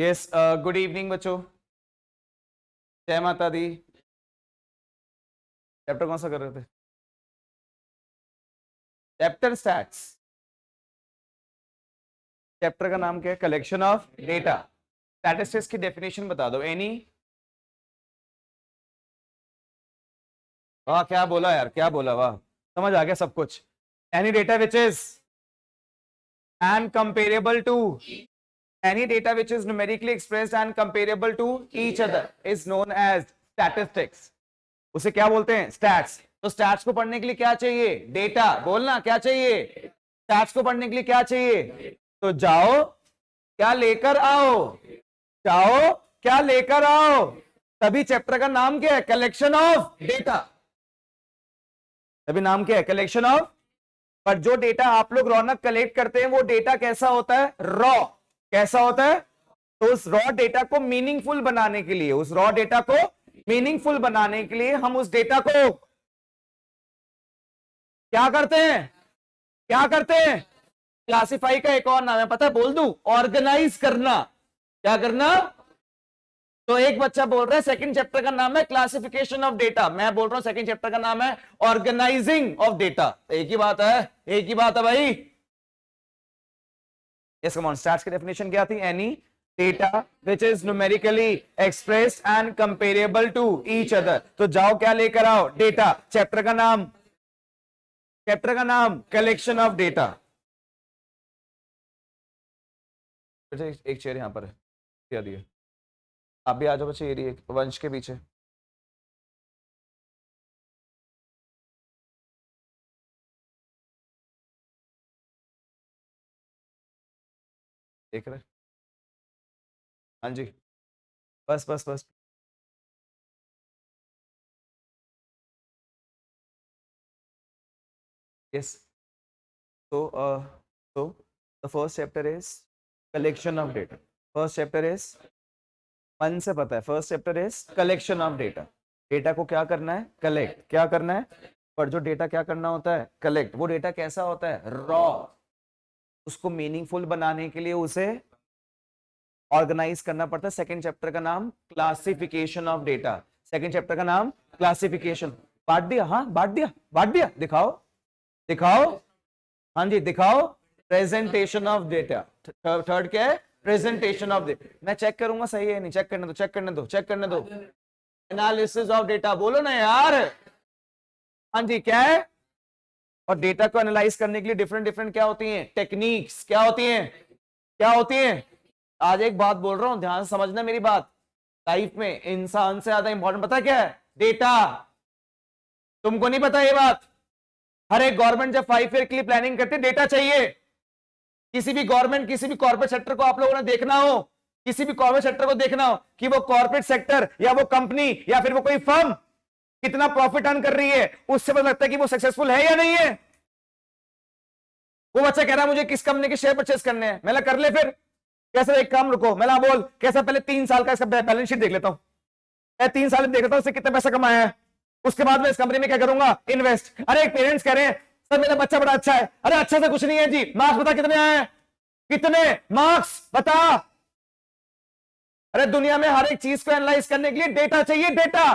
Yes, good evening बच्चों। जय माता दी। चैप्टर कौन सा कर रहे थे? Chapter stats. चैप्टर का नाम क्या है? Collection of data. स्टैटिस्टिक्स की डेफिनेशन बता दो। एनी, वाह क्या बोला यार, क्या बोला, वाह समझ आ गया सब कुछ। Any data which is and comparable to, any data which is numerically expressed and comparable to each other is known as statistics। उसे क्या बोलते हैं? स्टैट्स। तो स्टैट्स को पढ़ने के लिए क्या चाहिए? डेटा। बोलना क्या चाहिए? स्टैट्स को पढ़ने के लिए क्या चाहिए? तो जाओ क्या लेकर आओ, जाओ क्या लेकर आओ। तभी चैप्टर का नाम क्या है? Collection of data. तभी नाम क्या है? Collection of. पर जो डेटा आप लोग रौनक कलेक्ट करते हैं वो डेटा कैसा होता है? रॉ। कैसा होता है? तो उस रॉ डेटा को मीनिंगफुल बनाने के लिए, उस रॉ डेटा को मीनिंगफुल बनाने के लिए हम उस डेटा को क्या करते हैं? क्या करते हैं? क्लासिफाई का एक और नाम है पता है, बोल दूं? ऑर्गेनाइज करना। क्या करना? तो एक बच्चा बोल रहा है सेकंड चैप्टर का नाम है क्लासिफिकेशन ऑफ डेटा, मैं बोल रहा हूं सेकंड चैप्टर का नाम है ऑर्गेनाइजिंग ऑफ डेटा। एक ही बात है, एक ही बात है भाई। Yes come on. स्टैट्स की डेफिनेशन क्या थी? Any data which is numerically expressed and comparable to each other. तो जाओ क्या लेकर आओ? डेटा। चैप्टर का नाम, चैप्टर का नाम कलेक्शन ऑफ डेटा। एक चेयर यहां पर है, क्या दिया? आप भी आ जाओ बच्चे, ये वंश के पीछे। देख रहे? हाँ जी, बस बस बस। यस। तो the first chapter is collection of data. First chapter is, मन से पता है, first chapter is collection of data. Data को क्या करना है? कलेक्ट। क्या करना है? पर जो डेटा क्या करना होता है? कलेक्ट। वो डेटा कैसा होता है? रॉ। उसको मीनिंगफुल बनाने के लिए उसे ऑर्गेनाइज करना पड़ता है। सेकंड चैप्टर का नाम classification of data. Second chapter का नाम क्लासिफिकेशन। बांट दिया? हाँ बांट दिया, बांट दिया। दिखाओ, दिखाओ। हाँ जी दिखाओ। Presentation of data. थर्ड क्या है? Presentation of data. मैं चेक करूंगा सही है नहीं, चेक करने दो, चेक करने दो, चेक करने दो। Analysis of data. बोलो ना यार। हाँ जी क्या है? और डेटा को एनालाइज करने के लिए डिफरेंट डिफरेंट क्या होती हैं? टेक्निक्स। क्या होती हैं? क्या होती हैं? आज एक बात बोल रहा हूं, ध्यान से समझना मेरी बात। लाइफ में इंसान से ज्यादा इंपॉर्टेंट पता क्या है? डेटा। तुमको नहीं पता ये बात? हर एक गवर्नमेंट जब 5 ईयर के लिए प्लानिंग करती है, डेटा चाहिए। किसी भी गवर्नमेंट, किसी भी कॉर्पोरेट सेक्टर को आप लोगों ने देखना हो, किसी भी कॉर्पोरेट सेक्टर को देखना हो कि वो कॉर्पोरेट सेक्टर या वो कंपनी या फिर वो कोई फर्म कितना प्रॉफिट अर्न कर रही है, उससे पता लगता है कि वो सक्सेसफुल है या नहीं है। वो बच्चा कह रहा है मुझे किस कंपनी के शेयर परचेस करने हैं, मैं कर ले फिर। कैसे? एक काम रुको, मैं बोल कैसा, पहले 3 साल का इसका बैलेंस शीट देख लेता हूं। मैं 3 साल में देख लेता हूं उससे कितना पैसा कमाया है, उसके बाद मैं इस कंपनी में क्या करूंगा? इन्वेस्ट। अरे एक पेरेंट्स कह रहे हैं सर मेरा बच्चा बड़ा अच्छा है। अरे अच्छा से कुछ नहीं है जी, मार्क्स बता कितने आए हैं? कितने मार्क्स बता। अरे दुनिया में हर एक चीज को एनालाइज करने के लिए डेटा चाहिए, डेटा।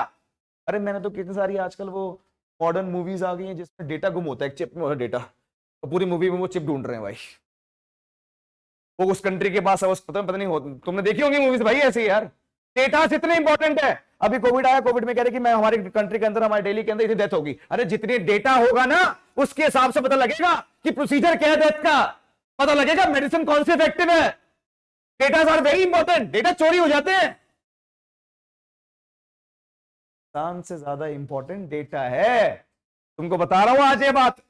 अरे मैंने तो कितनी सारी आजकल वो मॉडर्न मूवीज आ गई हैं जिसमें डेटा गुम होता है, एक चिप में होता है डेटा, तो पूरी मूवी में वो चिप ढूंढ रहे हैं भाई। वो उस कंट्री के पास है, उस पता नहीं हो, तुमने देखी होंगी मूवीज भाई ऐसी यार। डेटा इतने इंपॉर्टेंट है। अभी कोविड आया, कोविड में कह रहे कि मैं हमारी कंट्री के अंदर, हमारे दिल्ली के अंदर इतनी डेथ होगी। अरे जितनी डेटा होगा ना उसके हिसाब से पता लगेगा कि प्रोसीजर क्या है डेथ का, पता लगेगा मेडिसिन कौन सी इफेक्टिव है। Data are very important. Data चोरी हो जाते हैं, इंसान से ज्यादा इंपॉर्टेंट डेटा है। तुमको बता रहा हूं आज ये बात।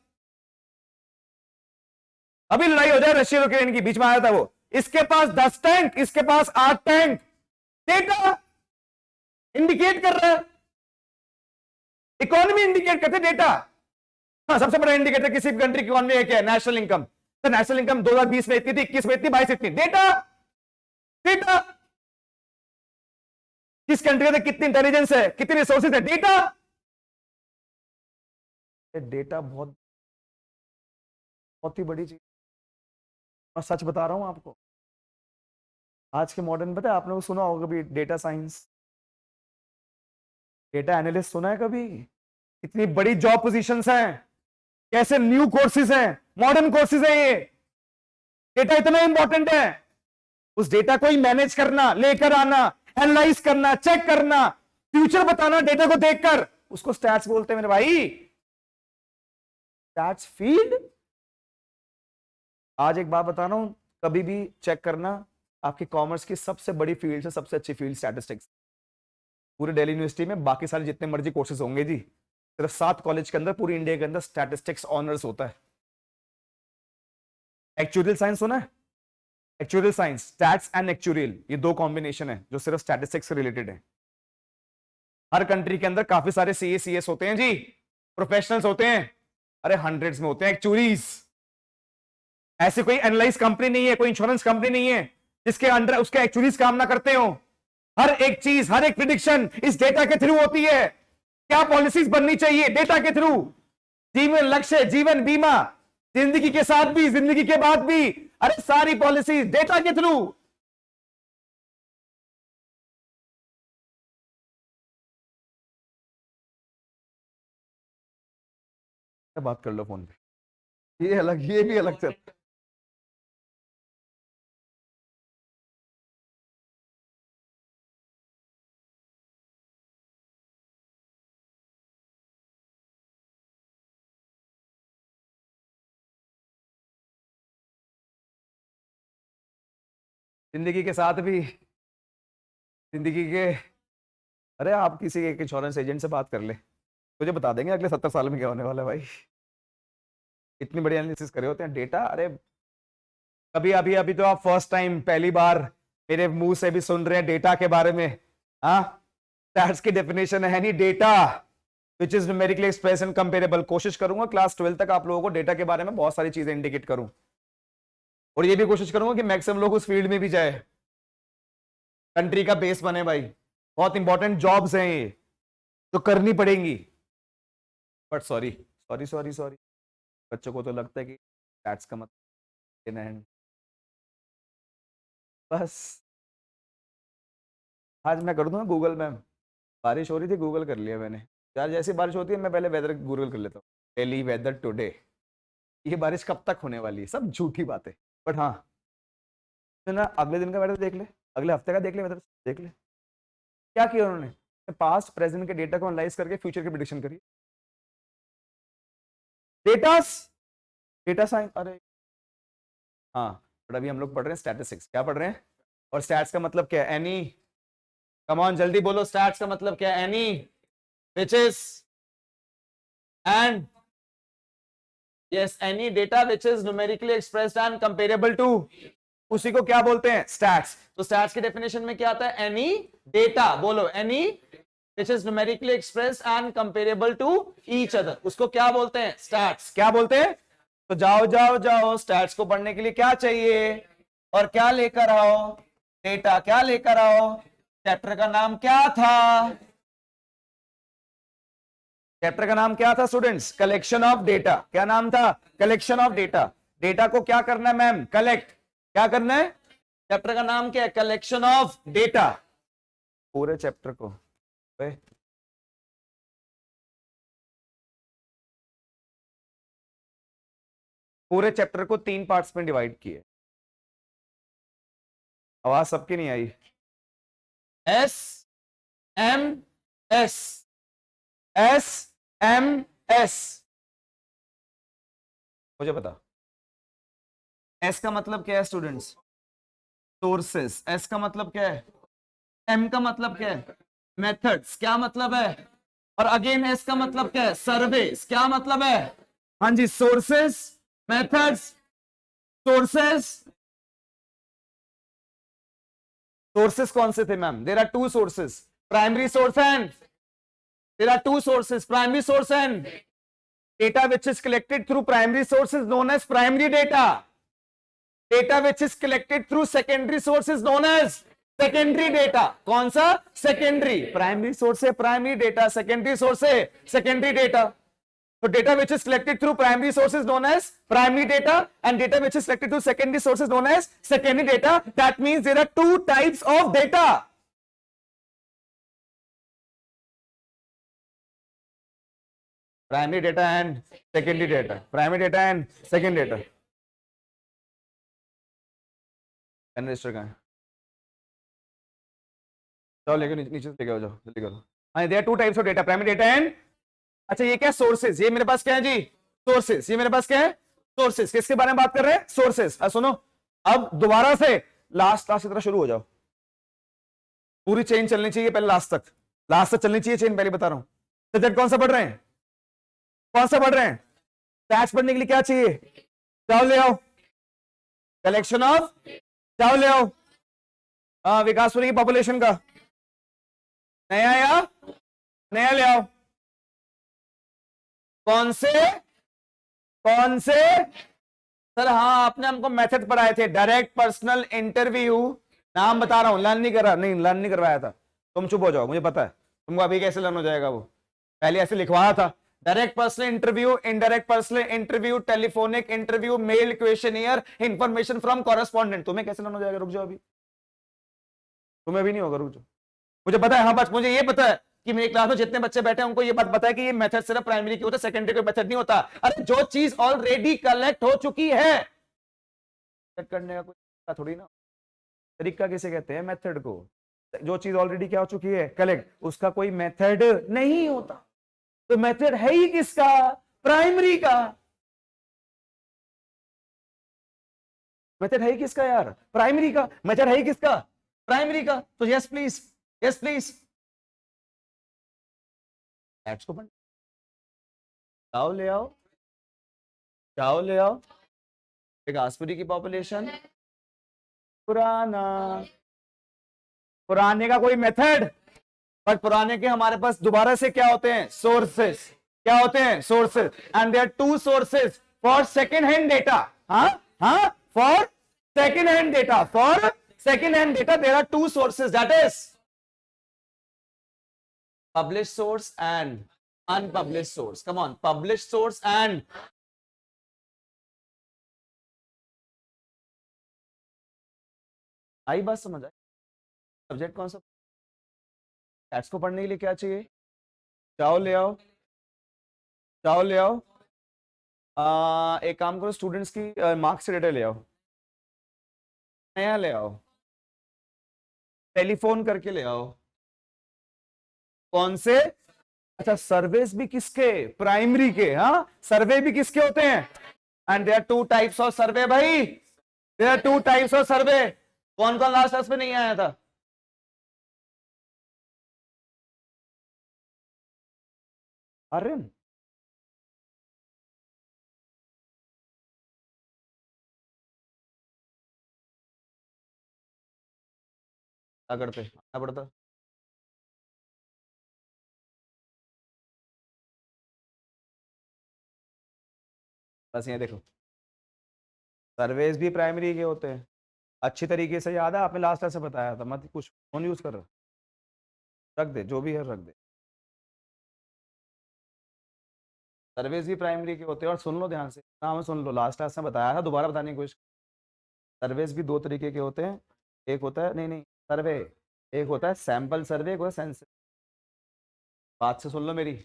अभी लड़ाई हो जाए रशिया और यूक्रेन की, बीच में आया था वो, इसके पास 10 टैंक, इसके पास 8 टैंक। डेटा इंडिकेट कर रहा है, इकोनॉमी इंडिकेट करते डेटा। हाँ सबसे बड़ा इंडिकेटर किसी भी कंट्री की इकोनॉमी है क्या? National income. तो नेशनल इनकम 2020 में इतनी थी, 21 में इतनी, 22 इतनी। Data, data. किस कंट्री में कितनी इंटेलिजेंस है, कितनी रिसोर्सेज है? डेटा। डेटा बहुत बहुत ही बड़ी चीज, और सच बता रहा हूं आपको। आज के मॉडर्न, पता है आपने वो सुना होगा कभी डेटा साइंस, डेटा एनालिस्ट सुना है कभी? इतनी बड़ी जॉब पोजीशंस हैं, कैसे न्यू कोर्सेज हैं, मॉडर्न कोर्सेज हैं ये। डेटा इतना इंपॉर्टेंट है, उस डेटा को ही मैनेज करना, लेकर आना, एनालाइज करना, चेक करना, फ्यूचर बताना डेटा को देखकर, उसको स्टैट्स बोलते हैं मेरे भाई। Stats feed. आज एक बात बता रहा हूं, कभी भी चेक करना, आपकी कॉमर्स की सबसे बड़ी फील्ड है, सबसे अच्छी फील्ड स्टैटिस्टिक्स। पूरे दिल्ली यूनिवर्सिटी में बाकी सारे जितने मर्जी कोर्सेज होंगे जी, सिर्फ 7 कॉलेज के अंदर पूरी इंडिया के अंदर स्टैटिस्टिक्स ऑनर्स होता है। एक्चुरियल साइंस सुना है? Actuarial science, stats and actuarial, ये 2 कॉम्बिनेशन है जो सिर्फ स्टैटिस्टिक्स से रिलेटेड है। हर कंट्री के अंदर काफी सारे सीएस होते हैं जी, प्रोफेशनल्स होते हैं, अरे हंड्रेड्स में होते हैं एक्चुरीज। ऐसे कोई एनालाइज कंपनी नहीं है, कोई इंश्योरेंस कंपनी नहीं है जिसके अंडर उसके एक्चुरीज काम ना करते हो। हर एक चीज, हर एक प्रिडिक्शन इस डेटा के थ्रू होती है। क्या पॉलिसीज बननी चाहिए, डेटा के थ्रू। जीवन लक्ष्य, जीवन बीमा, जिंदगी के साथ भी, जिंदगी के बाद भी, अरे सारी पॉलिसीज डेटा के थ्रू। बात कर लो फोन पे, ये अलग, ये भी अलग चल। जिंदगी के साथ भी, जिंदगी के, अरे आप किसी एक इंश्योरेंस एजेंट से बात कर ले, तुझे बता देंगे अगले 70 साल में क्या होने वाला है भाई। इतनी बड़ी एनालिसिस करे होते हैं डेटा। अरे अभी अभी अभी तो आप फर्स्ट टाइम, पहली बार मेरे मुंह से भी सुन रहे हैं डेटा के बारे में। हाँ, स्टैट्स की डेफिनेशन है नहीं data which is numerically express and comparable. कोशिश करूंगा क्लास 12 तक आप लोगों को डेटा के बारे में बहुत सारी चीजें इंडिकेट करूं, और ये भी कोशिश करूंगा कि मैक्सिमम लोग उस फील्ड में भी जाए, कंट्री का बेस बने भाई। बहुत इंपॉर्टेंट जॉब्स हैं ये जो करनी पड़ेंगी। But sorry sorry sorry sorry, बच्चों को तो लगता है कि स्टैट्स का मतलब बस। आज मैं कर दूंगा गूगल में, बारिश हो रही थी गूगल कर लिया मैंने यार। जैसी बारिश होती है मैं पहले वेदर गूगल कर लेता हूँ, डेली वेदर टुडे। ये बारिश कब तक होने वाली है, सब झूठी बातें। बट हाँ, तो ना अगले दिन का वेदर देख ले, अगले हफ्ते का देख ले, वेदर देख ले। क्या किया उन्होंने, पास्ट प्रेजेंट के डेटा को एनालाइज करके फ्यूचर की प्रेडिक्शन करी। डेटा साइंस, अरे हाँ, बट अभी हम लोग पढ़ रहे हैं स्टैटिस्टिक्स। क्या पढ़ रहे हैं? और स्टैट्स का मतलब क्या है? एनी, कम ऑन जल्दी बोलो, स्टैट्स का मतलब क्या है? Any which is and, yes, any data which is numerically expressed and comparable to, उसी को क्या बोलते हैं? स्टैट्स। तो स्टैट्स की डेफिनेशन में क्या आता है? एनी डेटा, बोलो, any which is numerically expressed and comparable to each other, उसको क्या बोलते हैं? स्टैट्स। क्या बोलते हैं? तो जाओ जाओ जाओ, स्टैट्स को पढ़ने के लिए क्या चाहिए और क्या लेकर आओ? डेटा। क्या लेकर आओ? चैप्टर का नाम क्या था? चैप्टर का नाम क्या था स्टूडेंट्स? Collection of data. क्या नाम था? Collection of data. डेटा को क्या करना है मैम? कलेक्ट। क्या करना है? चैप्टर का नाम क्या है? Collection of data. पूरे चैप्टर को पूरे चैप्टर को 3 पार्ट्स में डिवाइड किए। आवाज सबकी नहीं आई? S M S, S M S, मुझे बता एस का मतलब क्या है स्टूडेंट्स? सोर्सेस। एस का मतलब क्या है? एम का मतलब क्या है? मेथड्स। क्या मतलब है? और अगेन एस का मतलब क्या है? सर्वेस। क्या मतलब है? हाँ जी, सोर्सेस, मेथड्स, सोर्सेस। सोर्सेस कौन से थे ma'am? There are 2 sources, primary source and, there are 2 sources, primary source and data which is collected through primary source is known as primary data. Data which is collected through secondary source is known as secondary data. कौन सा? secondary. primary source है primary data, secondary source है secondary data. So data which is collected through primary sources known as primary data, and data which is collected through secondary sources known as secondary data. That means there are two types of data. Primary data and secondary data. Primary data and secondary data. Pen register कहाँ है? जाओ लेके नीचे से लेके आओ, जाओ जल्दी करो. हाँ, there are two types of data, primary data and, अच्छा ये क्या सोर्सेज, ये मेरे पास क्या है जी, सोर्सेज. ये मेरे पास क्या है, सोर्सेज. किसके बारे में बात कर रहे हैं, सोर्सेज. सुनो अब दोबारा से लास्ट की तरह शुरू हो जाओ. पूरी चेन चलनी चाहिए पहले लास्ट तक चलनी चाहिए चेन, पहले बता रहा हूं. सब्जेक्ट कौन सा पढ़ रहे हैं, कौन सा पढ़ रहे हैं? टैच पढ़ने के लिए क्या चाहिए, जाओ ले आओ कलेक्शन ऑफ, जाओ ले आओ विकासपुरी की पॉपुलेशन का नया या नया ले आओ. कौन से सर? हाँ, आपने हमको मेथड पढ़ाए थे, डायरेक्ट पर्सनल इंटरव्यू. नाम बता रहा हूं, लर्न नहीं करवाया था. तुम चुप हो जाओ, मुझे पता है तुमको अभी कैसे लर्न हो जाएगा. वो पहले ऐसे लिखवाया था, direct personal interview, indirect personal interview, telephonic interview, mail questionnaire, information from correspondent. तुम्हें कैसे लर्न हो जाएगा, रुक जाओ अभी, तुम्हें भी नहीं होगा, रुक जाओ. मुझे पता है, हाँ बस मुझे ये पता है कि मेरी क्लास में जितने बच्चे बैठे हैं उनको ये बात पता है कि ये मेथड सिर्फ प्राइमरी की होता है, सेकेंडरी कोई मेथड नहीं होता. अरे जो चीज ऑलरेडी कलेक्ट हो चुकी है, करने का कोई थोड़ी ना. तरीका किसे कहते हैं, मेथड को. जो चीज ऑलरेडी क्या हो चुकी है, कलेक्ट, उसका कोई मेथड नहीं होता. तो मेथड है ही किसका, प्राइमरी का. मेथड है ही किसका यार, प्राइमरी का. मेथड है ही किसका, प्राइमरी का. तो यस प्लीज, यस प्लीज. को जाओ ले आओ, जाओ ले आओ विकासपुरी की पॉपुलेशन. पुराने का कोई मेथड, बट पुराने के हमारे पास दोबारा से क्या होते हैं, सोर्सेस. क्या होते हैं, sources. And there are two sources for second hand data. हाँ, for second hand data, there are two sources, that is published source and unpublished source. Come on, published source and आई बात समझ आए. Subject कौन सा, tax को पढ़ने के लिए क्या चाहिए, जाओ ले आओ, जाओ ले आओ. एक काम करो, स्टूडेंट्स की मार्क्स डेटा ले आओ, नया ले आओ, टेलीफोन करके ले आओ. कौन से, अच्छा सर्वेस भी किसके, प्राइमरी के. हाँ, सर्वे भी किसके होते हैं. And there are two types of survey भाई, there are two types of survey. कौन कौन लास्ट क्लास में नहीं आया था, अरे क्या करते, आना पड़ता. बस ये देखो, सर्वेस भी प्राइमरी के होते हैं. अच्छी तरीके से याद है, आपने लास्ट क्लास से बताया था. मत कुछ फोन यूज कर, रख दे जो भी है, रख दे. सर्वेस भी प्राइमरी के होते हैं. और सुन लो ध्यान से, नाम सुन लो, लास्ट क्लास में बताया था, दोबारा बताने की कोशिश. सर्वेस भी दो तरीके के होते हैं. एक होता है, नहीं सर्वे, एक होता है सैंपल सर्वे, एक होता है सेंसस. बात से सुन लो मेरी.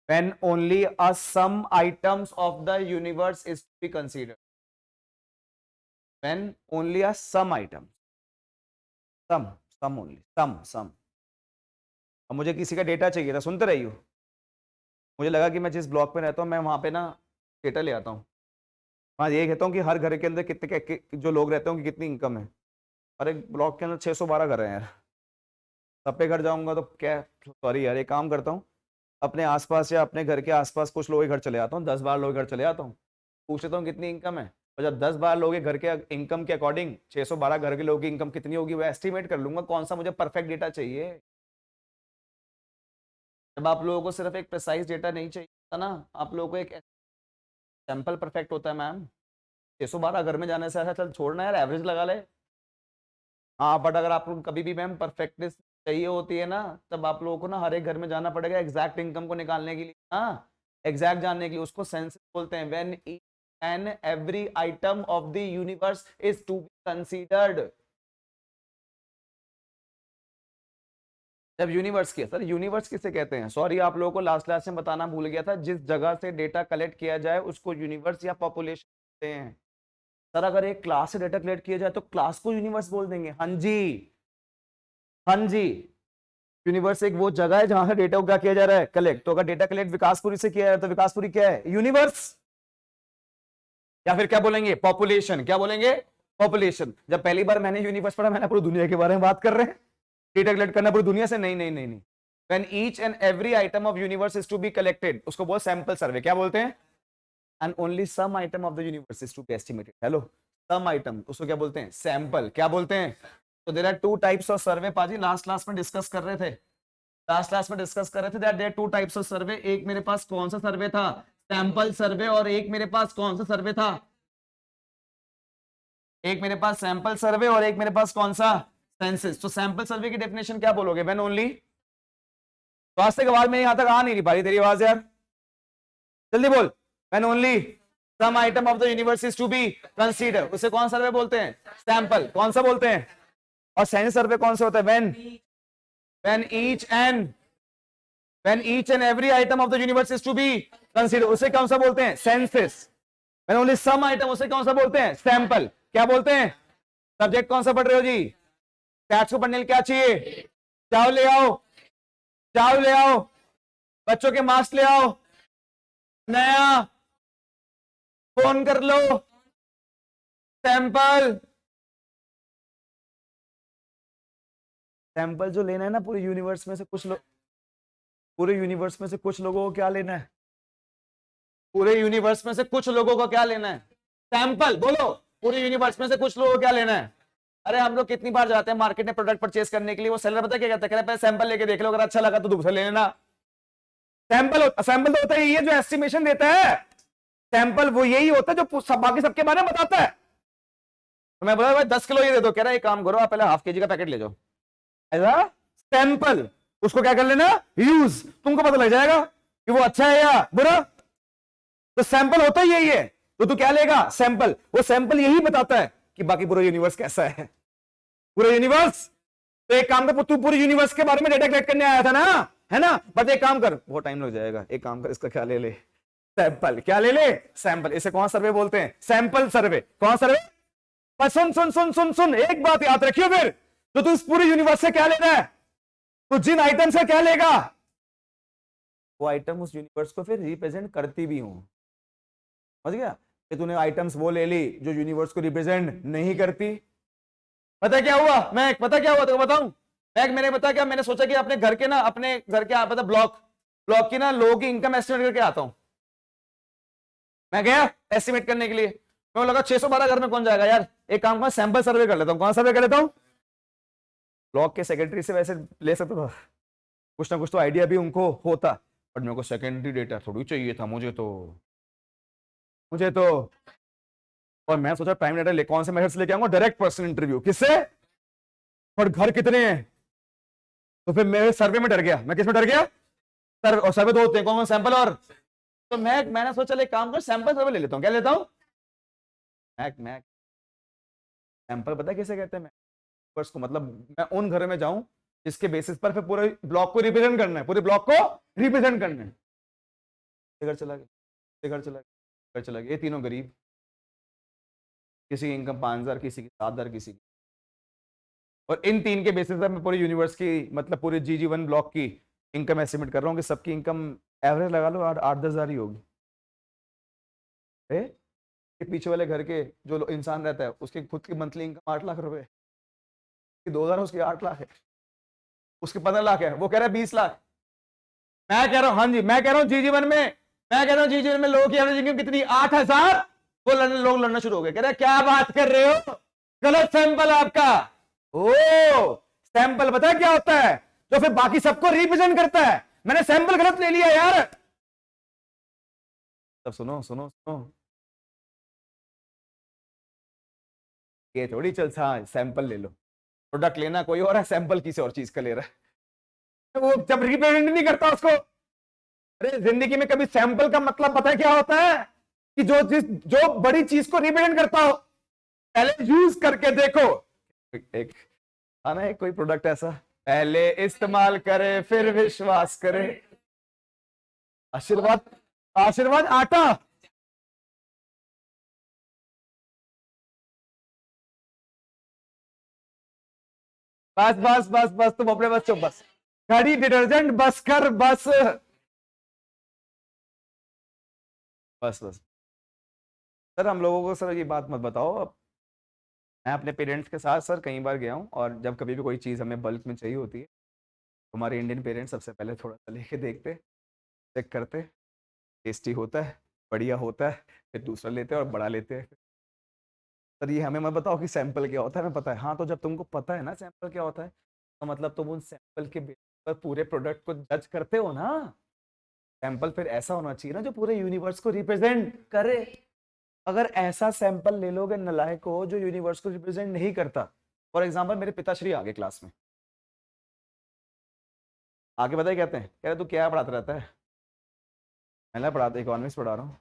when only a some items of the universe is to be considered, when only a some items, some only, some. अब मुझे किसी का डेटा चाहिए था, सुनते रहिए. मुझे लगा कि मैं जिस ब्लॉक पे रहता हूँ, मैं वहाँ पे ना डेटा ले आता हूँ. वहाँ ये कहता हूँ कि हर घर के अंदर कितने जो लोग रहते हैं उनकी कितनी इनकम है. और एक ब्लॉक के अंदर 612 घर हैं यार. सब पे घर जाऊंगा तो क्या, सॉरी यार, एक काम करता हूँ, अपने आसपास या अपने घर के आसपास कुछ लोग के घर चले आता हूँ, 10-12 लोग घर चले आता हूँ, पूछ लेता हूँ कितनी इनकम है. और जब 10-12 लोग के घर के इनकम के अकॉर्डिंग 612 घर के लोगों की इनकम कितनी होगी, वो एस्टिमेट कर लूंगा कौन सा मुझे परफेक्ट डेटा चाहिए. जब आप लोगों को सिर्फ एक प्रिसाइज डेटा नहीं चाहिए ना, आप लोगों को एक सैंपल परफेक्ट होता है. मैम 612 घर में जाने से अच्छा चल छोड़ना यार, एवरेज लगा ले. हाँ, बट अगर आपको कभी भी मैम परफेक्टनेस चाहिए होती है ना, तब आप लोगों को ना हर एक घर में जाना पड़ेगा एग्जैक्ट इनकम को निकालने के लिए. हाँ, एग्जैक्ट जानने के लिए उसको सेंसेस बोलते हैं। When and every item of the universe is to be considered. जब यूनिवर्स की, सर यूनिवर्स किसे कहते हैं, सॉरी आप लोगों को लास्ट क्लास में बताना भूल गया था, जिस जगह से डेटा कलेक्ट किया जाए उसको यूनिवर्स या पॉपुलेशन कहते हैं। सर अगर एक क्लास से डेटा कलेक्ट किया जाए तो क्लास को यूनिवर्स बोल देंगे। हाँ जी, हाँ जी, यूनिवर्स एक वो जगह है जहां से डेटा को क्या किया जा रहा है, कलेक्ट। तो अगर डेटा कलेक्ट विकासपुरी से किया है तो विकासपुरी क्या है, यूनिवर्स। या फिर क्या बोलेंगे, पॉपुलेशन। क्या बोलेंगे, पॉपुलेशन। जब पहली बार मैंने यूनिवर्स पढ़ा मैंने पूरी दुनिया के बारे में बात कर रहे हैं, डेटा कलेक्ट करना पूरी दुनिया से, नहीं नहीं नहीं नहीं। When each and every item of universe is to be collected, उसको बोल सैंपल सर्वे। क्या बोलते हैं, and only some item of the universe is to be estimated। Hello, some item उसको क्या बोलते हैं, सैंपल। क्या बोलते हैं, तो there are two types of survey. पाजी लास्ट क्लास में डिस्कस कर रहे थे, लास्ट क्लास में डिस्कस कर रहे थे that there two types of survey. एक मेरे पास कौन सा सर्वे था, सैंपल सर्वे, और एक मेरे पास कौन सा सर्वे था, एक मेरे पास सैंपल सर्वे और एक मेरे पास कौन सा, सेंसस। तो सैंपल सर्वे की डेफिनेशन क्या बोलोगे, व्हेन ओनली। तो आज तक आवाज में यहां तक आ नहीं रही भाई तेरी आवाज यार, जल्दी बोल। When only some item of the universe is to be consider, उसे कौन सर्वे बोलते हैं, सैंपल। कौन सा बोलते हैं, और सेंसस सर्वे कौन सा होता है, when each and every item of the universe is to be consider, उसे कौन सा बोलते हैं, census. When only some item, उसे कौन सा बोलते हैं, सैंपल। क्या बोलते हैं, सब्जेक्ट कौन सा पढ़ रहे हो जी, स्टैट्स को पढ़ने के लिए क्या चाहिए, चाव ले आओ, चाव ले आओ, बच्चों के मास्क ले आओ, नया फोन कर लो, सैंपल। सैंपल जो लेना है ना पूरे यूनिवर्स में से कुछ लोग, पूरे यूनिवर्स में से कुछ लोगों को क्या लेना है, पूरे यूनिवर्स में से कुछ लोगों को क्या लेना है, सैंपल। बोलो, पूरे यूनिवर्स में से कुछ लोगों को क्या लेना है। अरे हम लोग कितनी बार जाते हैं मार्केट में प्रोडक्ट परचेज करने के लिए, वो सेलर पता क्या कहता है, पहले सैंपल लेके देख लो, अगर अच्छा लगा तो दूसरा ले लेना। सैंपल तो होता है ये जो एस्टिमेशन देता है, सैंपल वो यही होता है जो बाकी सबके बारे में बताता है। तो मैं बोला भाई 10 किलो ये दे दो, कह रहा है एक काम करो आप पहले हाफ केजी का पैकेट ले जाओ, ऐसा सैंपल। उसको क्या कर लेना, यूज, तुमको पता लग जाएगा कि वो अच्छा है या बुरा। तो सैंपल होता ही यही है, तो तू क्या लेगा, सैंपल। वो सैंपल यही बताता है कि बाकी पूरा यूनिवर्स कैसा है, पूरा यूनिवर्स। तो एक काम कर, तू पूरे यूनिवर्स के बारे में डेटा कलेक्ट करने आया था ना, है ना, बट एक काम कर, बहुत टाइम लग जाएगा, एक काम कर, इसका क्या ले ले, सैंपल। क्या ले ले, सैंपल। इसे कौन सर्वे बोलते हैं, सैंपल सर्वे। कौन सर्वे, पर सुन सुन सुन सुन सुन, एक बात याद रखियो फिर, तो तू इस पूरे यूनिवर्स से क्या लेना है, तो जिन आइटम से क्या लेगा, वो आइटम उस यूनिवर्स को फिर रिप्रेजेंट करती भी हूं। समझ गया, कि तूने आइटम्स वो ले ली जो यूनिवर्स को रिप्रेजेंट नहीं करती। पता क्या हुआ, मैं पता क्या हुआ तो बताऊं, मैंने बता क्या, मैंने सोचा कि अपने घर के ना, अपने घर के पता ब्लॉक की ना लोगों की इनकम एस्टिमेट करके आता हूं। मैं गया एस्टिमेट करने के लिए, मैं लगा 612 घर में कौन जाएगा यार, एक काम कर सैंपल सर्वे कर लेता हूं। कौन सर्वे कर लेता हूं, ब्लॉक के सेक्रेटरी से वैसे ले सकता था, कुछ ना कुछ तो आइडिया भी उनको होता, बट मेरे को सेकेंडरी डेटा थोड़ी चाहिए था, मुझे तो और मैं सोचा प्राइम डेटा ले, कौन से मेथड से लेके आऊंगा, डायरेक्ट पर्सनल इंटरव्यू। किससे, और घर कितने हैं, तो फिर मैं सर्वे में डर गया। मैं किस में डर गया, सर्वे। और सर्वे दो होते हैं, कौन सैंपल और, तो मैंने सोचा एक काम कर, सैंपल सर्वे ले लेता हूं। क्या लेता हूं, मैं सैंपल पता किसे कहते हैं, मैं को, मतलब मैं उन घर में जाऊं जिसके बेसिस पर फिर पूरे ब्लॉक को रिप्रेजेंट करना है, पूरे ब्लॉक को रिप्रेजेंट करना है। घर चला गया, घर चला गया, ये तीनों गरीब, किसी की इनकम 5,000, किसी की 7,000, किसी की, और इन तीन के बेसिस पर मैं पूरी यूनिवर्स की, मतलब पूरे GG1 ब्लॉक की इनकम एस्टिमेट कर रहा हूँ कि सबकी इनकम एवरेज लगा लो 8-10,000 ही होगी। पीछे वाले घर के जो इंसान रहता है उसकी खुद की मंथली इनकम 8 लाख रुपए, 2,000 उसकी 8 लाख है, उसके 15 लाख है, वो कह रहा है 20 लाख। मैं कह रहा हूं, हाँ जी, मैं कह रहा हूँ GG1 में लोगों की एवरेज इनकम कितनी, 8,000। वो लोग लड़ना शुरू हो गए, कह रहे क्या बात कर रहे हो, गलत सैंपल आपका। ओ, सैंपल पता है क्या होता है, जो फिर बाकी सबको रिप्रेजेंट करता है। मैंने सैंपल गलत ले लिया यार। तब सुनो सुनो सुनो, ये थोड़ी चल, हाँ सैंपल ले लो, प्रोडक्ट लेना कोई और है, सैंपल किसी और चीज का ले रहा है, वो जब रिप्रेजेंट नहीं करता उसको, अरे जिंदगी में कभी सैंपल का मतलब पता है क्या होता है? कि जो बड़ी चीज को रिप्रेजेंट करता हो, पहले यूज करके देखो। एक आना है कोई प्रोडक्ट ऐसा, पहले इस्तेमाल करे फिर विश्वास करे। आशीर्वाद, आशीर्वाद आटा। बस बस बस बस, तुम अपने बस चुप बस। घड़ी डिटर्जेंट बस कर बस। बस बस सर, हम लोगों को सर ये बात मत बताओ अब। मैं अपने पेरेंट्स के साथ सर कई बार गया हूँ, और जब कभी भी कोई चीज़ हमें बल्क में चाहिए होती है, हमारे इंडियन पेरेंट्स सबसे पहले थोड़ा सा लेके देखते, चेक करते, टेस्टी होता है, बढ़िया होता है, फिर दूसरा लेते हैं और बड़ा लेते हैं। सर ये हमें मत बताओ कि सैंपल क्या होता है, हमें पता है। हाँ, तो जब तुमको पता है ना सैंपल क्या होता है, तो मतलब तुम उन सैंपल के बेस पर पूरे प्रोडक्ट को जज करते हो ना। सैंपल फिर ऐसा होना चाहिए ना जो पूरे यूनिवर्स को रिप्रेजेंट करे। अगर ऐसा सैंपल ले लोगे नलायक को जो यूनिवर्स को रिप्रेजेंट नहीं करता, फॉर एग्जाम्पल मेरे पिताश्री आगे क्लास में आगे बताए, कहते हैं, कह रहे तू क्या पढ़ाता रहता है? मैं पढ़ाता इकोनॉमिक्स पढ़ा रहा हूँ।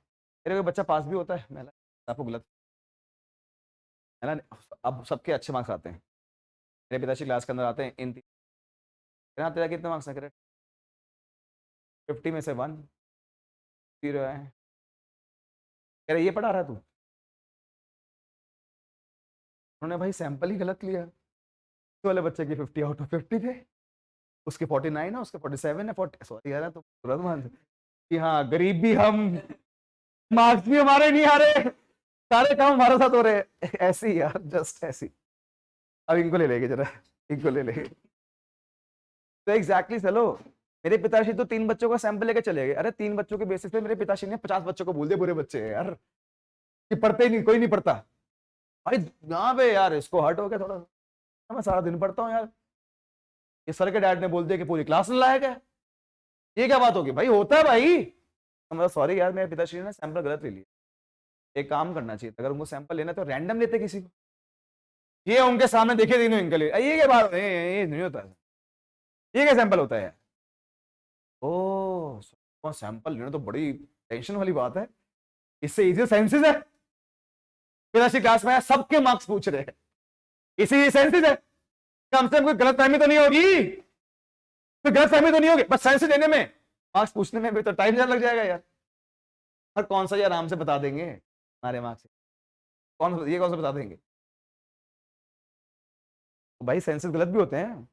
मेरे कोई बच्चा पास भी होता है? मैं आपको गलत है ना, अब सबके अच्छे मार्क्स आते हैं। मेरे पिताश्री क्लास के अंदर आते हैं, इन तेरा कितने मार्क्स है? 50 में से 1 0 है। कह रहे ये पढ़ा रहा है तू? उन्होंने भाई सैंपल ही गलत लिया। तो वाले बच्चे की 50 आउट ऑफ 50 थे, उसके 49 है, उसके 47 है, 40 सॉरी यार, तो तुरंत मान कि हाँ गरीब भी हम, मार्क्स भी हमारे नहीं आ रहे, सारे काम हमारे साथ हो रहे। ऐसे ही यार, जस्ट ऐसी। अब इनको ले लेंगे जरा, इनको ले लेंगे। तो एग्जैक्टली चलो, मेरे पिताश्री तो 3 बच्चों का सैंपल लेके चले गए। अरे 3 बच्चों के बेसिस पे मेरे पिताश्री ने 50 बच्चों को बोल दिया बुरे बच्चे हैं यार, कि पढ़ते ही नहीं, कोई नहीं पढ़ता। भाई यहाँ पे यार इसको हर्ट हो गया थोड़ा सा। मैं सारा दिन पढ़ता हूँ यार, ये सर के डैड ने बोल दिया कि पूरी क्लास लायक है। ये क्या बात होगी भाई? होता है भाई। तो सॉरी यार, मेरे पिताश्री ने सैंपल गलत ले लिया। एक काम करना चाहिए, अगर उनको सैंपल लेना तो रैंडम लेते किसी को। ये उनके सामने देखे तीनों इनके लिए, ये क्या बात है? ये नहीं होता, ये क्या सैंपल होता है? ओ, सैंपल लेना तो बड़ी टेंशन वाली बात है। इससे इजी साइंसेज है। पिताश्री क्लास में सबके मार्क्स पूछ रहे हैं, इसी साइंसेज है। कम से कम कोई गलत फहमी तो नहीं होगी, कोई गलत फहमी तो नहीं होगी। बस साइंस देने में, मार्क्स पूछने में भी तो टाइम ज्यादा लग जाएगा यार। और कौन सा ये आराम से बता देंगे हमारे मार्क्स? ये कौन सा बता देंगे? तो भाई सेंसेस गलत भी होते हैं।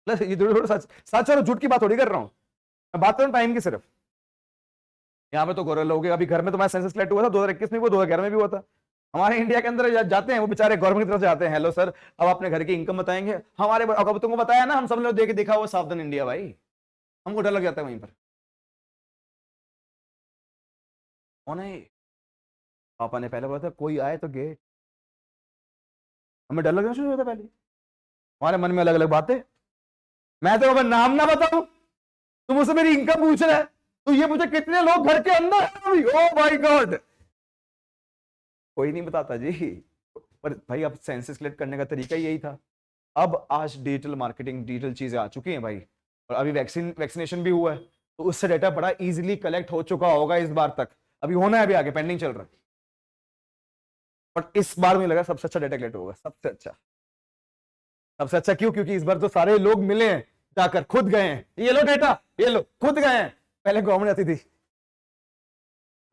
प्लस ये थोड़ा सच सच और झूठ की बात थोड़ी कर रहा हूँ, मैं बात कर रहा हूँ टाइम की सिर्फ। यहाँ पे तो गौरव लोग अभी घर में, तो मैं सेंसस कलेक्ट हुआ था 2021 में, वो 2011 में भी हुआ था। हमारे इंडिया के अंदर जाते हैं वो बेचारे गवर्नमेंट की तरफ से आते हैं, हेलो सर अब अपने घर की इनकम बताएंगे हमारे, अब तुमको बताया ना, हम सब लोग देख देखा वो सावधान इंडिया भाई, हमको डर लग जाता है वहीं पर। नहीं, पापा ने पहले बोला था कोई आए तो गेट, हमें डर लगना शुरू होता पहले। हमारे मन में अलग अलग बातें। मैं तो अगर नाम ना बताऊं, तुम मुझसे मेरी इनकम पूछ रहा है, तो ये मुझे कितने लोग घर के अंदर है, ओ माय गॉड। कोई नहीं बताता जी, पर भाई अब सेंसस कलेक्ट करने का तरीका यही था। अब आज डिजिटल मार्केटिंग, डिजिटल चीजें आ चुकी हैं भाई, और अभी वैक्सीनेशन भी हुआ है, तो उससे डेटा बड़ा इजीली कलेक्ट हो चुका होगा इस बार तक। अभी होना है, अभी आगे पेंडिंग चल रहा है, बट इस बार मुझे लगा सबसे अच्छा डेटा कलेक्ट होगा, सबसे अच्छा। सबसे अच्छा क्यों? क्योंकि इस बार तो सारे लोग मिले हैं, जाकर खुद गए हैं, ये लो डेटा, ये लो, खुद गए हैं। पहले गवर्नमेंट आती थी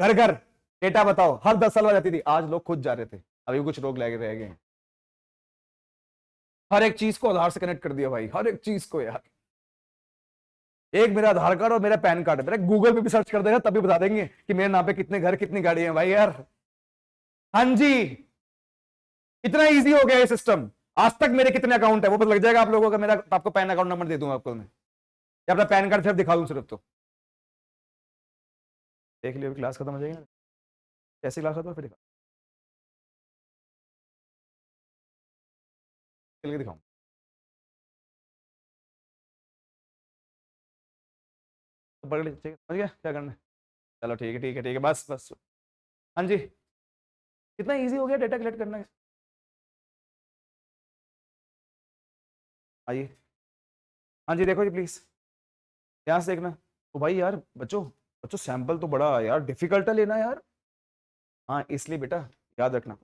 घर घर, डेटा बताओ, हर 10 साल बाद जाती थी, आज लोग खुद जा रहे थे। अभी कुछ लोग लगे रह गए। हर एक चीज को आधार से कनेक्ट कर दिया भाई, हर एक चीज को यार। एक मेरा आधार कार्ड और मेरा पैन कार्ड है, मेरा गूगल पे भी सर्च कर देगा तभी बता देंगे कि मेरे नाम पे कितने घर कितनी गाड़ी है भाई यार। हाँ जी, इतना इजी हो गया ये सिस्टम। आज तक मेरे कितने अकाउंट है वो पता लग जाएगा आप लोगों का। मेरा आपको पैन अकाउंट नंबर दे दूंगा आपको मैं, या अपना पैन कार्ड सिर्फ दिखा दूं सिर्फ, तो देख लियो। क्लास खत्म हो जाएगी, कैसी क्लास खत्म, फिर दिखा के दिखाऊं। तो पकड़ लीजिए, ठीक है, समझ गया क्या करना है? चलो ठीक है, ठीक है, ठीक है, बस बस। हाँ जी, कितना इजी हो गया डेटा कलेक्ट करना। आइए, हाँ जी देखो जी प्लीज, ध्यान से देखना। तो भाई यार बच्चों बच्चों सैंपल तो बड़ा यार डिफिकल्ट है लेना यार। हाँ इसलिए बेटा याद रखना,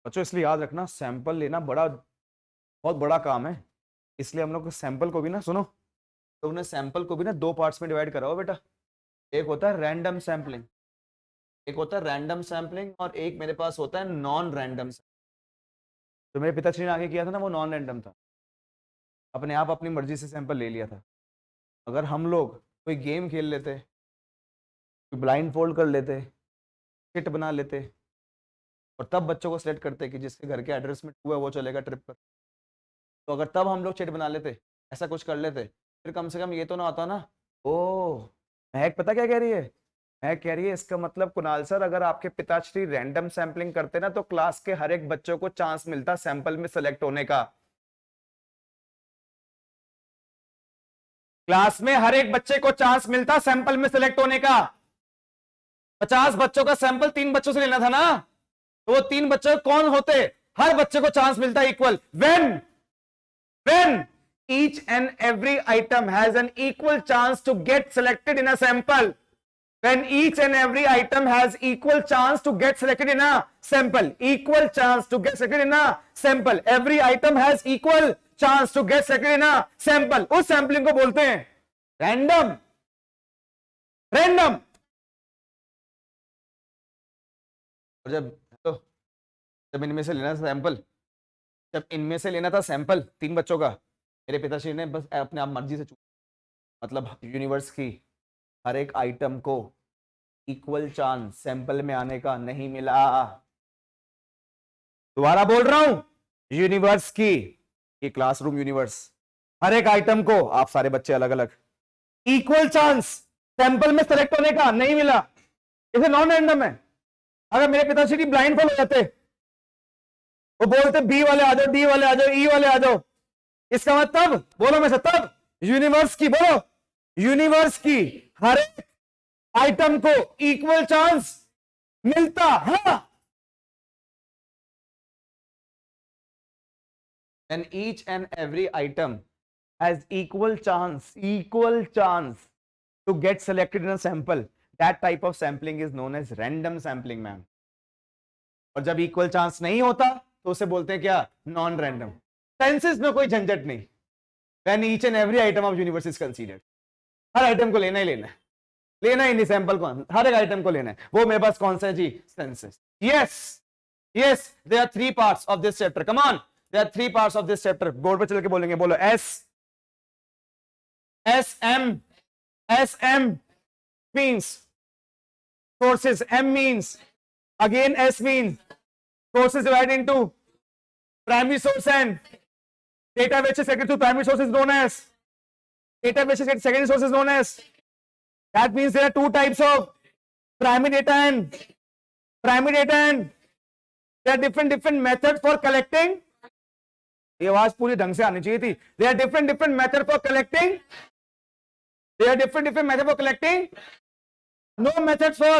बच्चों इसलिए याद रखना सैंपल लेना बड़ा बहुत बड़ा काम है। इसलिए हम लोग सैंपल को भी ना, सुनो, तो उन्हें सैंपल को भी ना दो पार्ट्स में डिवाइड करा हो बेटा। एक होता है रैंडम सैम्पलिंग, एक होता है रैंडम सैम्पलिंग, और एक मेरे पास होता है नॉन रैंडम। तो मेरे पिताश्री ने आगे किया था ना वो नॉन रैंडम था, अपने आप अपनी मर्जी से सैंपल ले लिया था। अगर हम लोग कोई गेम खेल लेते, ब्लाइंड फोल्ड कर लेते, किट बना लेते, और तब बच्चों को सिलेक्ट करते कि जिसके घर के एड्रेस में हुआ वो चलेगा ट्रिप पर, तो अगर तब हम लोग चिट बना लेते, ऐसा कुछ कर लेते, फिर कम से कम ये तो ना होता ना। ओ महक पता क्या कह रही है? महक कह रही है इसका मतलब कुणाल सर अगर आपके पिताश्री रैंडम सैंपलिंग करते ना तो क्लास के हर एक बच्चों को चांस मिलता सैंपल में सेलेक्ट होने का। क्लास में हर एक बच्चे को चांस मिलता सैंपल में सिलेक्ट होने का। 50 बच्चों का सैंपल 3 बच्चों से लेना था ना, तो वो 3 बच्चे कौन होते? हर बच्चे को चांस मिलता equal. when each and every item has an equal chance to get selected in a sample, when each and every item has equal chance to get selected in a sample, equal chance to get selected in a sample, every item has equal chance to get selected in a sample, उस sampling को बोलते हैं random. Random और तो जब इनमें से लेना था सैंपल, जब इनमें से लेना था सैंपल 3 बच्चों का, मेरे पिताश्री ने बस अपने आप मर्जी से मतलब यूनिवर्स की हर एक आइटम को इक्वल चांस सैंपल में आने का नहीं मिला। दोबारा बोल रहा हूं, यूनिवर्स की, ये क्लासरूम यूनिवर्स, हर एक आइटम को आप सारे बच्चे अलग अलग इक्वल चांस सैंपल में सेलेक्ट होने का नहीं मिला। इसे नॉन रैंडम है। अगर मेरे पिताश्री ब्लाइंड फॉल हो जाते, वो बोलते बी वाले आ जाओ, डी वाले आ जाओ, ई वाले आ जाओ, इसका मतलब बोलो में से तब यूनिवर्स की, बोलो यूनिवर्स की हर एक आइटम को इक्वल चांस मिलता। हाँ, and each and every item has equal chance to get selected in a sample. That type of sampling is known as random sampling, ma'am. और जब इक्वल चांस नहीं होता तो उसे बोलते हैं क्या? Non random. सेंसेस में कोई झंझट नहीं। When each and every item of universe is considered, her item को लेना ही लेना है, लेना ही नहीं सैंपल को, हर एक आइटम को लेना है। वो मेरे पास कौन सा है जी? Census. Yes there are 3 parts of this chapter. Come on, there are 3 parts of this chapter. Board पे चल के बोलेंगे, बोलो S M means sources, M means again, S means sources divided into primary source and databases secondary to primary source is known as databases and secondary source is known as, that means there are 2 types of primary data and there are different methods for collecting। ये आवाज पूरी ढंग से आनी चाहिए थी। there are different methods for collecting, no methods for,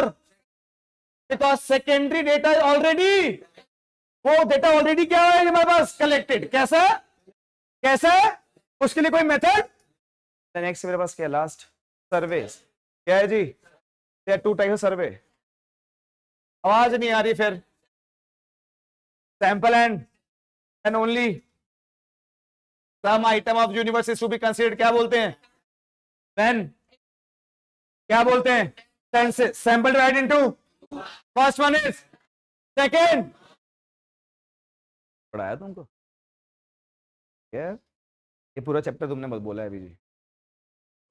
because secondary data is already, वो data already क्या है हमारे पास कलेक्टेड। कैसा उसके लिए कोई मेथड। नेक्स्ट मेरे पास क्या? Last survey. क्या है जी? There are 2 types of survey. आवाज नहीं आ रही फिर। Sample and only some item of universe is to be considered, क्या बोलते हैं? व्हेन, क्या बोलते हैं? Census. Sample divide into, first one is, second पढ़ाया तुमको क्या? ये पूरा चैप्टर तुमने बस बोला है अभी जी।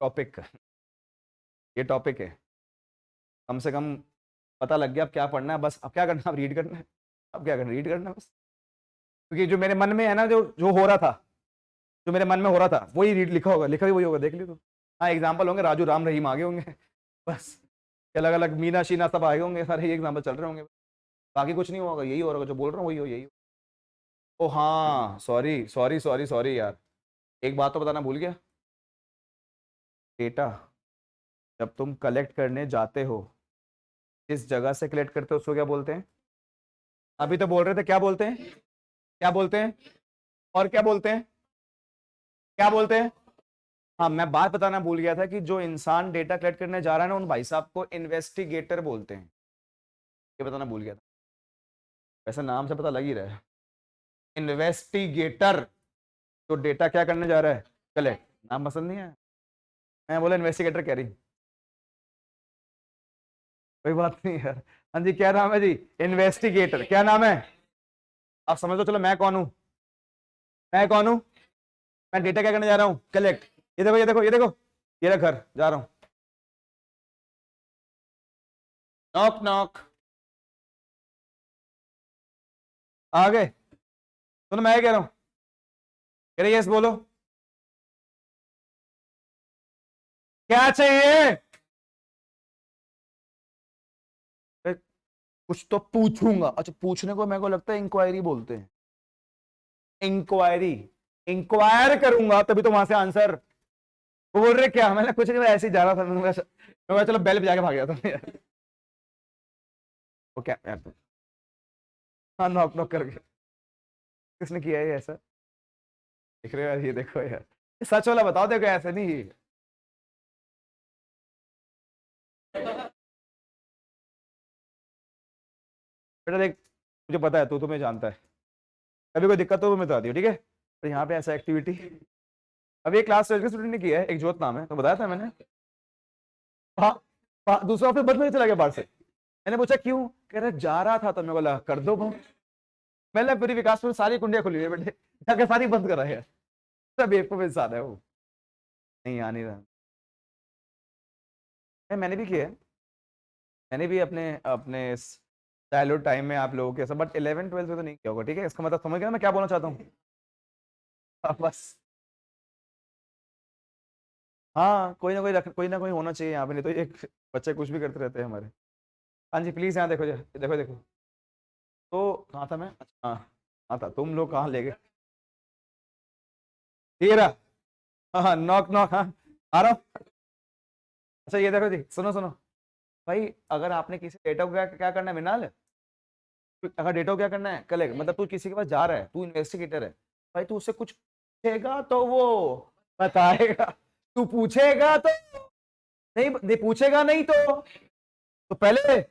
टॉपिक का ये टॉपिक है, कम से कम पता लग गया अब क्या पढ़ना है। बस अब क्या करना है? अब रीड करना है। अब क्या करना है? रीड करना है बस। क्योंकि जो मेरे मन में है ना, जो हो रहा था, जो मेरे मन में हो रहा था वही रीड लिखा होगा, लिखा भी वही होगा, देख लियो तो। हाँ एग्जाम्पल होंगे, राजू राम रहीम आगे होंगे बस, अलग अलग मीना शीना सब आगे होंगे, सारे एग्जाम्पल चल रहे होंगे, बाकी कुछ नहीं होगा। यही हो रहा है जो बोल रहा हूँ, वही हो, यही हो। ओ हाँ सॉरी यार, एक बात तो बताना भूल गया। डेटा जब तुम कलेक्ट करने जाते हो, जिस जगह से कलेक्ट करते हो उसको क्या बोलते हैं? अभी तो बोल रहे थे क्या बोलते हैं? और क्या बोलते हैं, क्या बोलते हैं? हाँ, मैं बात बताना भूल गया था कि जो इंसान डेटा कलेक्ट करने जा रहा है ना, उन भाई साहब को इन्वेस्टिगेटर बोलते हैं। ये बताना भूल गया था, वैसे नाम से पता लग ही रहा है। इन्वेस्टिगेटर, जो डेटा क्या करने जा रहा है, कलेक्ट। नाम पसंद नहीं है, मैं बोला इन्वेस्टिगेटर कह रही, कोई बात नहीं यार। हाँ जी, क्या नाम है जी? इन्वेस्टिगेटर। क्या नाम है? आप समझ लो, चलो मैं कौन हूं, मैं कौन हूं? मैं डेटा क्या करने जा रहा हूं, कलेक्ट। ये देखो, ये देखो, ये देखो, ये रहा घर, जा रहा हूं। नॉक नॉक, आ गए? सुनो, मैं कह रहा हूं, कह रहे यस बोलो, क्या चाहिए? ए, कुछ तो पूछूंगा। अच्छा, पूछने को मेरे को लगता है इंक्वायरी बोलते हैं, इंक्वायरी। इंक्वायर करूंगा तभी तो वहां से आंसर। वो बोल रहे क्या? मैंने कुछ नहीं, मैं ऐसे ही जा रहा था, मैं चलो बेल बजा के भाग गया था। वो क्या यार? हाँ, नॉक नॉक करके। किसने किया है ये ऐसा? देख रहे हो यार, ये देखो यार, ये सच वाला बताओ, देखो ऐसे नहीं। बेटा देख, मुझे पता है तू तुम्हें जानता है, कभी कोई दिक्कत हो तो मैं बता दियो, ठीक है? तो यहाँ पे ऐसा एक्टिविटी, अभी एक क्लास 12 के स्टूडेंट ने किया है, एक जोत नाम है, तो बताया था मैंने। हाँ, दूसरा ऑफिस बंद में चला गया बाहर से। मैंने पूछा क्यों, कह रहा जा रहा था, तो मैं बोला कर दो बंद। मैंने पूरी विकासपुर सारी कुंडियां खुली हुई है बेटे, जाके सारी बंद करा है। सब बेवकूफ इंसान है वो, नहीं आ नहीं रहा। मैंने भी किया है, मैंने भी अपने अपने चाइल्डहुड टाइम में आप लोगों के सब, बट 11 12 में तो नहीं किया होगा, ठीक है? इसका मतलब समझ गया ना मैं क्या बोलना चाहता हूँ? बस, हाँ, कोई ना कोई कोई ना कोई होना चाहिए यहाँ पे, नहीं तो एक बच्चे कुछ भी करते रहते हैं हमारे। हाँ जी, प्लीज यहाँ देखो, देखो देखो। तो कहाँ था मैं? अच्छा, हाँ, हाँ था, तुम लोग कहाँ ले गए? ये रहा। हाँ हाँ, नॉक नॉक, हाँ, आ रहा हूँ। अच्छा, ये देखो जी, सुनो सुनो भाई, अगर आपने किसी डेटा को क्या क्या करना है मिनाल, अगर डेटा को क्या करना है, कलेक्ट, मतलब तू किसी के पास जा रहा है, तू इन्वेस्टिगेटर है भाई, तू उससे कुछ पूछेगा तो वो बताएगा। तू पूछेगा तो नहीं, नहीं पूछेगा नहीं तो पहले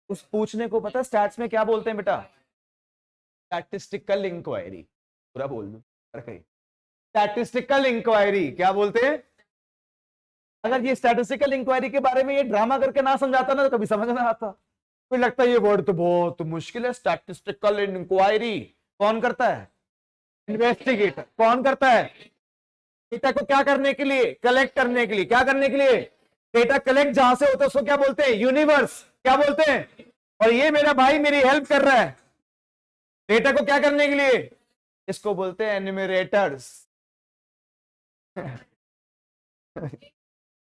उस पूछने को पता स्टैट्स में क्या बोलते हैं बेटा? Statistical inquiry. पूरा बोल दो, स्टैटिस्टिकल इंक्वायरी क्या बोलते हैं? अगर ये स्टैटिस्टिकल इंक्वायरी के बारे में ये ड्रामा करके ना समझाता ना, तो कभी समझ ना आता। फिर लगता है ये वर्ड तो बहुत मुश्किल है, स्टैटिस्टिकल इंक्वायरी। कौन करता है? इन्वेस्टिगेटर। कौन करता है? डेटा को क्या करने के लिए? कलेक्ट करने के लिए। क्या करने के लिए? डेटा कलेक्ट जहां से होता है उसको क्या बोलते हैं? यूनिवर्स। क्या बोलते हैं? और ये मेरा भाई मेरी हेल्प कर रहा है डेटा को क्या करने के लिए, इसको बोलते हैं एन्यूमरेटर्स। कह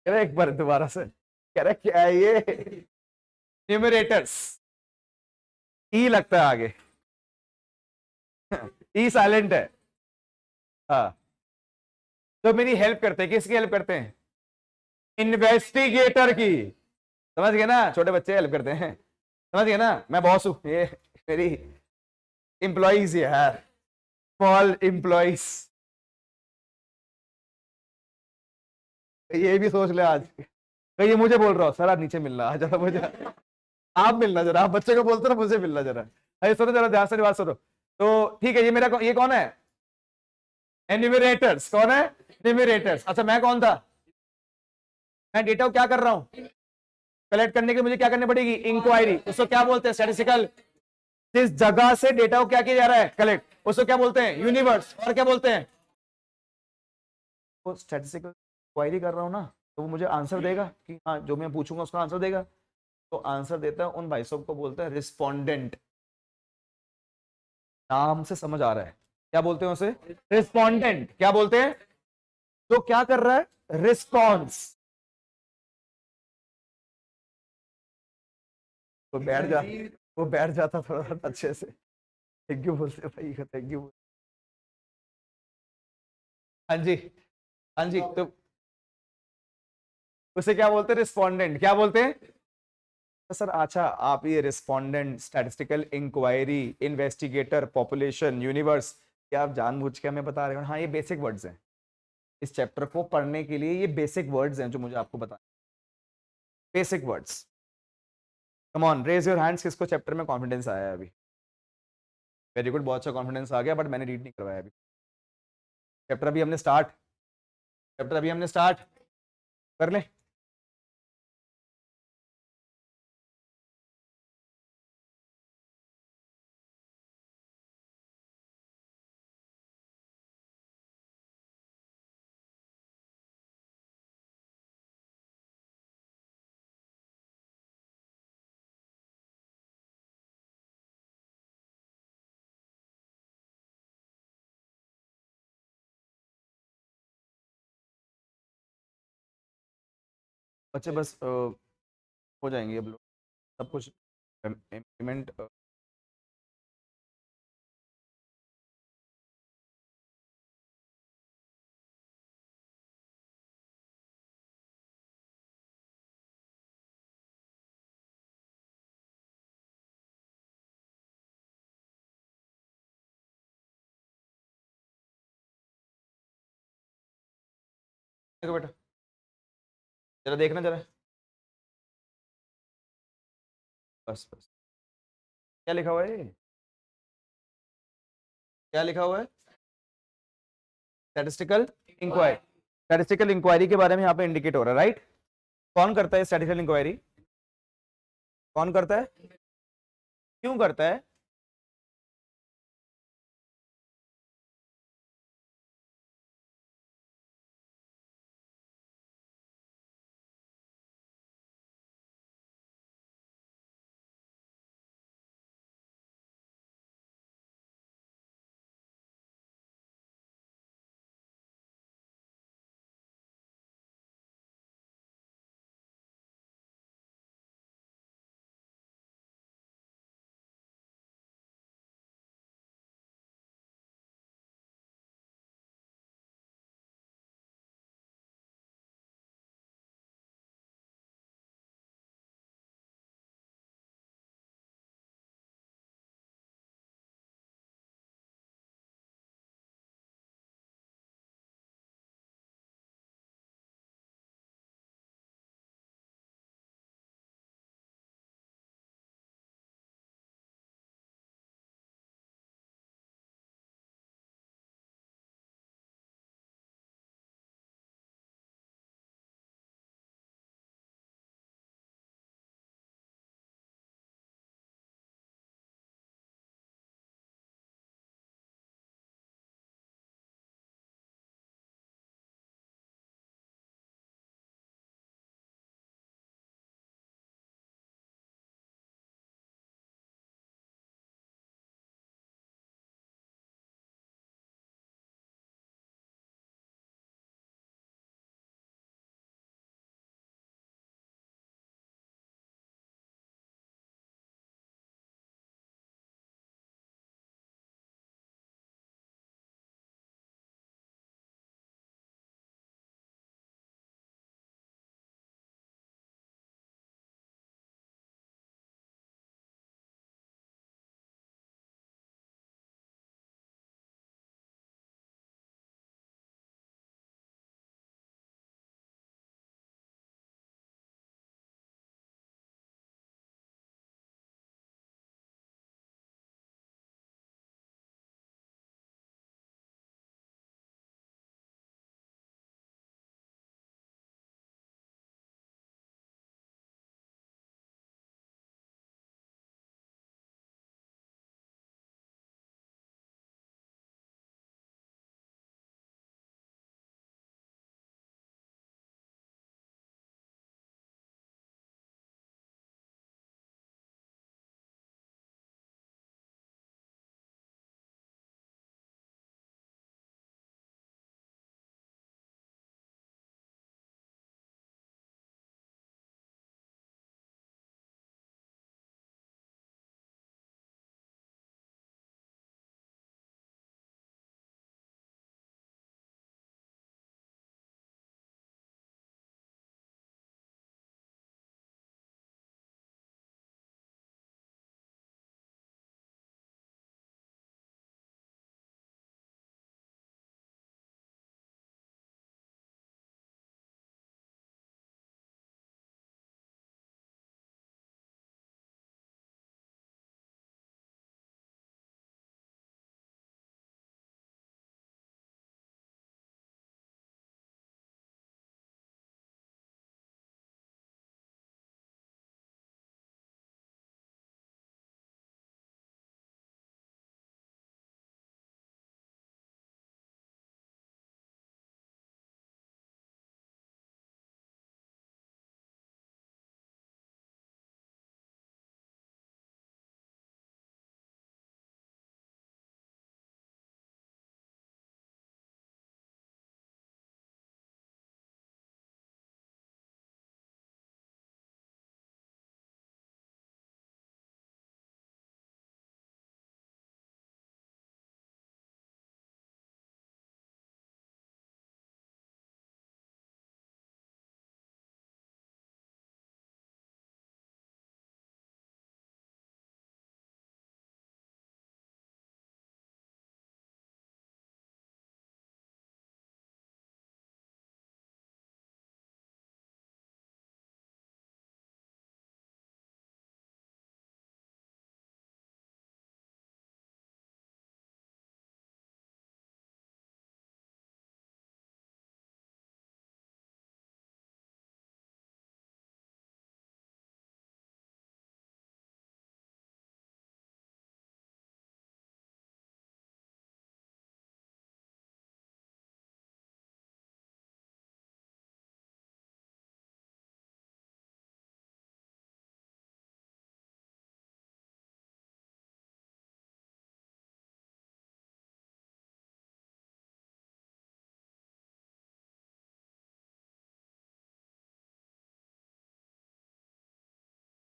रहे एक बार दोबारा से, कह रहे क्या है ये? न्यूमरेटर्स। ई लगता है आगे, ई साइलेंट है। हाँ, तो मेरी हेल्प करते हैं, किसकी हेल्प करते हैं? इन्वेस्टिगेटर की। समझ गए ना, छोटे बच्चे हेल्प करते हैं, समझ गए ना? मैं बॉस हूं, ये मेरी एम्प्लॉइज यार, स्मॉल एम्प्लॉइज। ये भी सोच ले आज, कहीं ये मुझे बोल रहा हो सर आप नीचे मिलना आ जरा मुझे, आप मिलना जरा, आप बच्चे को बोलते ना मुझे मिलना जरा। अरे सुनो जरा ध्यान से बात सुनो। तो ठीक है, ये मेरा ये कौन है? एन्यूमरेटर्स। कौन है? एन्यूमरेटर्स। अच्छा, मैं कौन था? मैं डेटा को क्या कर रहा हूं, कलेक्ट करने के लिए मुझे क्या करनी पड़ेगी? इंक्वायरी। उसको क्या बोलते हैं? स्टैटिस्टिकल। जिस जगह से डेटा को क्या किया जा रहा है, कलेक्ट, उसको क्या बोलते हैं? यूनिवर्स। और क्या बोलते हैं? वो स्टैटिस्टिकल क्वायरी कर रहा हूँ ना, तो वो मुझे आंसर देगा कि हाँ जो मैं पूछूंगा उसका आंसर देगा। तो आंसर देता है उन भाई साहब को बोलते हैं रिस्पोंडेंट। नाम से समझ आ रहा है, क्या बोलते हैं उसे? रिस्पोंडेंट। क्या बोलते हैं? तो क्या कर रहा है? रिस्पॉन्स। वो बैठ जा, वो बैठ जाता थोड़ा सा अच्छे से। थैंक यू बोलते भाई, थैंक यू। हाँ जी, हाँ जी, तो उसे क्या बोलते हैं? रिस्पोंडेंट। क्या बोलते हैं? तो सर अच्छा, आप ये respondent, statistical inquiry, investigator, population, universe, क्या आप जानबूझ के हमें बता रहे हो? हाँ, ये बेसिक वर्ड्स हैं इस चैप्टर को पढ़ने के लिए, ये बेसिक वर्ड्स हैं जो मुझे आपको बता, basic words. Come on, raise your hands, किसको चैप्टर में कॉन्फिडेंस आया है अभी? वेरी गुड, बहुत अच्छा कॉन्फिडेंस आ गया, बट मैंने रीड नहीं करवाया अभी। चैप्टर अभी हमने स्टार्ट, चैप्टर अभी हमने स्टार्ट कर ले। बच्चे बस हो जाएंगे अब लोग, सब कुछ इम्प्लीमेंट। देखो बेटा, जरा देखना जरा, बस बस। क्या लिखा हुआ है ये? क्या लिखा हुआ है? Statistical inquiry. स्टैटिस्टिकल इंक्वायरी के बारे में यहाँ पे इंडिकेट हो रहा है, राइट? कौन करता है स्टैटिस्टिकल इंक्वायरी? कौन करता है? क्यों करता है?